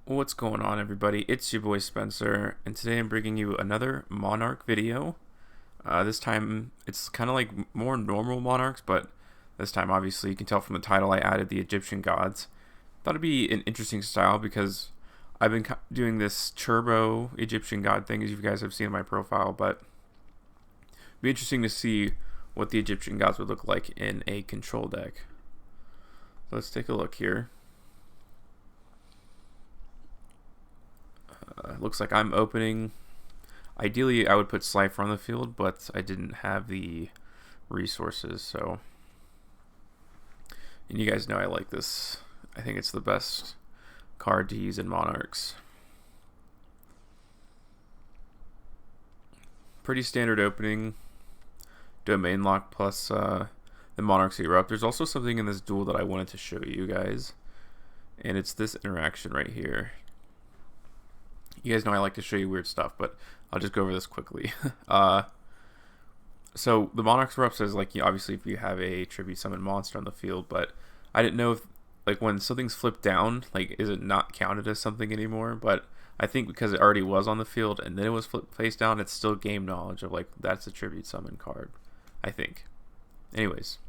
What's going on, everybody? It's your boy Spencer, and today I'm bringing you another Monarch video. This time it's kind of like more normal Monarchs, but this time, obviously, you can tell from the title I added the Egyptian gods. Thought it'd be an interesting style because I've been doing this turbo Egyptian god thing, as you guys have seen in my profile, but it'd be interesting to see what the Egyptian gods would look like in a control deck. So let's take a look here. Looks like I'm opening. Ideally, I would put Slifer on the field, but I didn't have the resources, so. And you guys know I like this. I think it's the best card to use in Monarchs. Pretty standard opening. Domain lock plus the Monarchs erupt. There's also something in this duel that I wanted to show you guys, and it's this interaction right here. You guys know I like to show you weird stuff, but I'll just go over this quickly. So the Monarch's Erupt says, like, obviously if you have a tribute summon monster on the field, but I didn't know if, like, when something's flipped down, like, is it not counted as something anymore? But I think because it already was on the field and then it was flipped face down, it's still game knowledge of, like, that's a tribute summon card, I think. Anyways.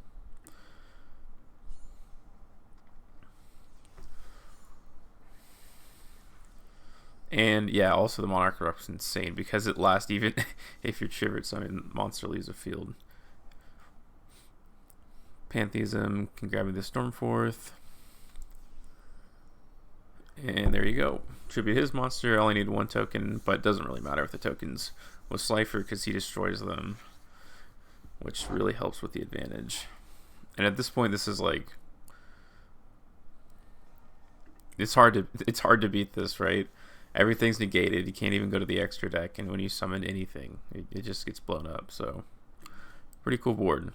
And yeah, also the Monarch Erupt's insane because it lasts even if your tribute summon monster leaves the field. Pantheism can grab me the Stormforth. And there you go. Tribute his monster. I only need one token, but it doesn't really matter with the tokens with Slifer because he destroys them, which really helps with the advantage. And at this point, this is like it's hard to beat this, right? Everything's negated. You can't even go to the extra deck, and when you summon anything, it just gets blown up. So, pretty cool board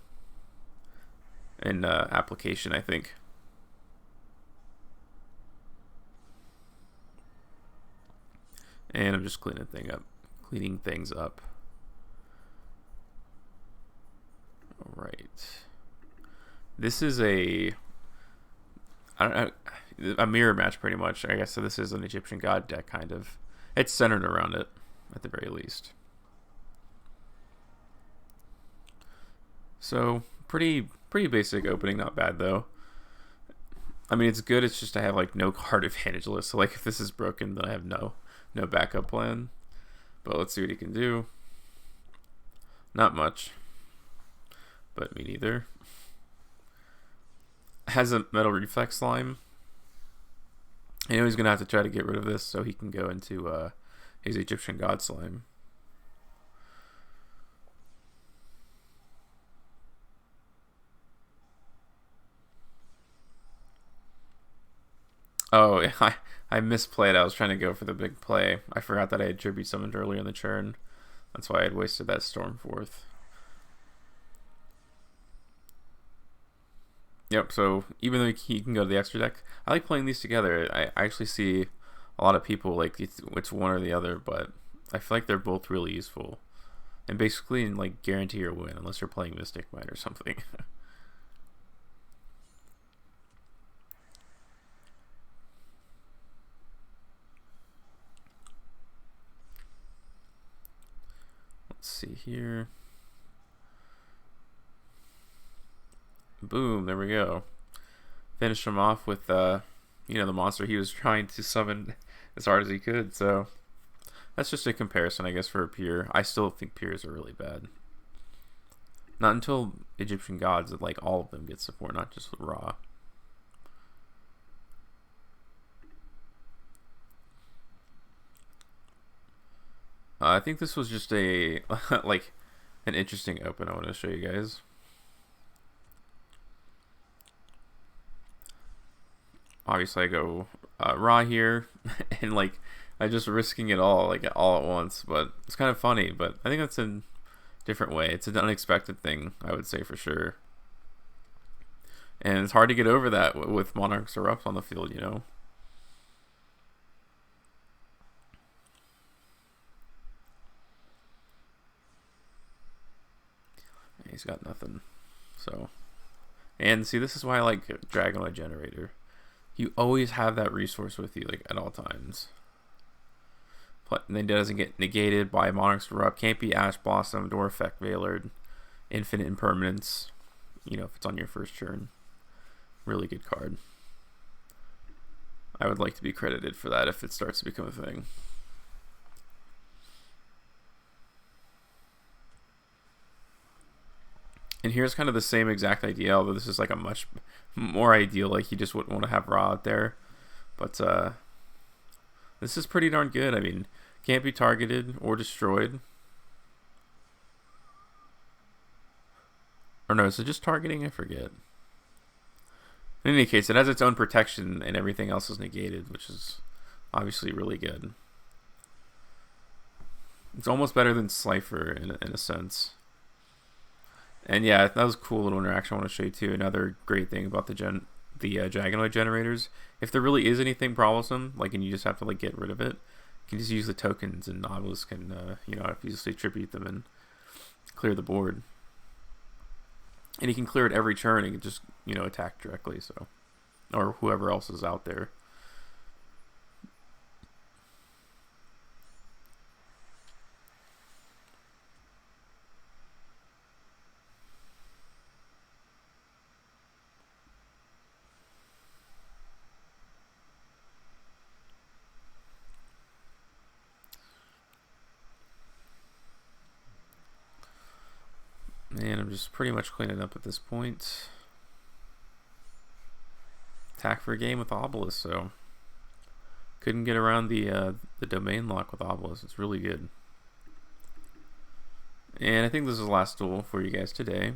and application, I think. And I'm just cleaning things up. All right. This is a mirror match, pretty much, I guess. So this is an Egyptian god deck, kind of. It's centered around it, at the very least. So pretty basic opening, not bad though. I mean, it's good. It's just I have like no card advantage list. So like if this is broken, then I have no backup plan. But let's see what he can do. Not much, but me neither. Has a metal reflex slime. I know he's gonna have to try to get rid of this so he can go into his Egyptian god slime. Oh, I misplayed. I was trying to go for the big play. I forgot that I had tribute summoned earlier in the turn. That's why I had wasted that Stormforth. Yep, so even though he can go to the extra deck, I like playing these together. I actually see a lot of people like it's one or the other, but I feel like they're both really useful. And basically, like, guarantee your win, unless you're playing Mystic Might or something. Let's see here. Boom, there we go. Finish him off with the monster he was trying to summon as hard as he could. So that's just a comparison, I guess, for a peer. I still think peers are really bad. Not until Egyptian gods that like all of them get support, not just raw. I think this was just a like an interesting open I want to show you guys. Obviously I go raw here and like I'm just risking it all like all at once, but it's kind of funny. But I think that's a different way. It's an unexpected thing, I would say, for sure, and it's hard to get over that with Monarchs Erupt on the field, you know. He's got nothing. So, and see, this is why I like Dragonite Generator. You always have that resource with you, like, at all times. And then it doesn't get negated by Monarch's Erupt. Can't be Ash Blossomed or Effect Veilered. Infinite Impermanence, you know, if it's on your first turn. Really good card. I would like to be credited for that if it starts to become a thing. And here's kind of the same exact idea, although this is like a much more ideal, like you just wouldn't want to have Ra out there. But this is pretty darn good. I mean, can't be targeted or destroyed. Or no, is it just targeting? I forget. In any case, it has its own protection and everything else is negated, which is obviously really good. It's almost better than Slifer in a sense. And yeah, that was a cool little interaction I want to show you too. Another great thing about the Dragonoid generators, if there really is anything troublesome, like, and you just have to like get rid of it, you can just use the tokens, and Obelisk can you know, obviously tribute them and clear the board. And he can clear it every turn and just, you know, attack directly, so, or whoever else is out there. And I'm just pretty much cleaning up at this point. Attack for a game with Obelisk, so couldn't get around the domain lock with Obelisk. It's really good. And I think this is the last duel for you guys today.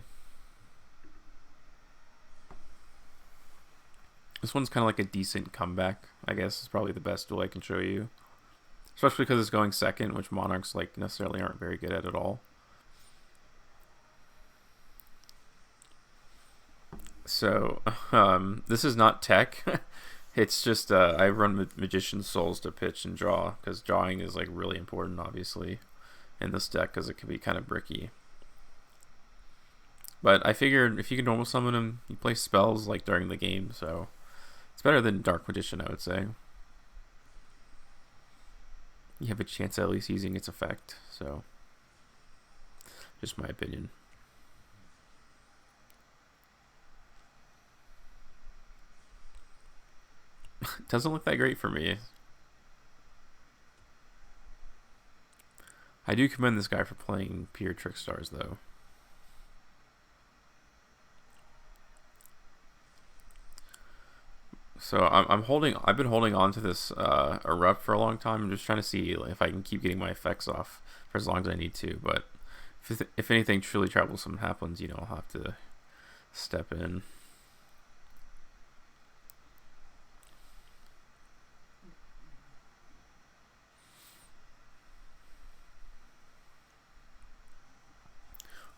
This one's kind of like a decent comeback, I guess. It's probably the best duel I can show you. Especially because it's going second, which Monarchs like necessarily aren't very good at all. So, this is not tech. It's just, I run Magician's Souls to pitch and draw, because drawing is, like, really important, obviously, in this deck, because it can be kind of bricky. But I figured if you can normal summon him, you play spells, like, during the game, so it's better than Dark Magician, I would say. You have a chance at least using its effect, so just my opinion. Doesn't look that great for me. I do commend this guy for playing Pure Trickstars, though. So I've been holding on to this Erupt for a long time. I'm just trying to see if I can keep getting my effects off for as long as I need to. But if anything truly troublesome happens, you know, I'll have to step in.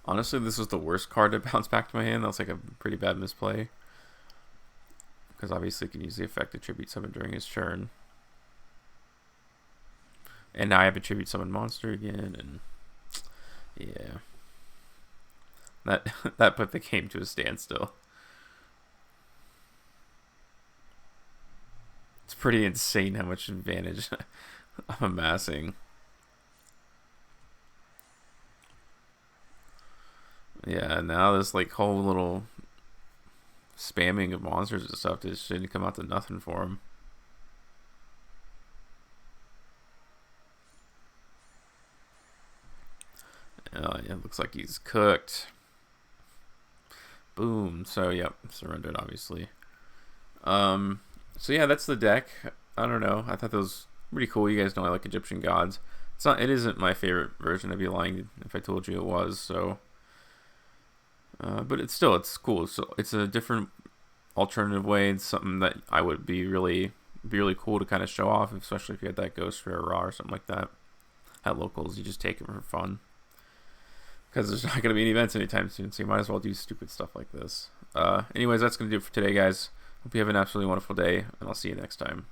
Honestly, this was the worst card to bounce back to my hand. That was like a pretty bad misplay. Because obviously it can use the effect to tribute summon during his turn. And now I have a tribute summon monster again, and yeah. That put the game to a standstill. It's pretty insane how much advantage I'm amassing. Yeah, now this like whole little spamming of monsters and stuff just shouldn't come out to nothing for him. It looks like he's cooked. Boom. So yep, surrendered obviously. So yeah, that's the deck. I don't know. I thought that was pretty cool. You guys know I like Egyptian gods. It isn't my favorite version. I'd be lying if I told you it was. So. But it's cool. So it's a different alternative way. It's something that I would be really cool to kind of show off, especially if you had that Ghost Rare Raw or something like that. At locals, you just take it for fun. Because there's not going to be any events anytime soon, so you might as well do stupid stuff like this. Anyways, that's going to do it for today, guys. Hope you have an absolutely wonderful day, and I'll see you next time.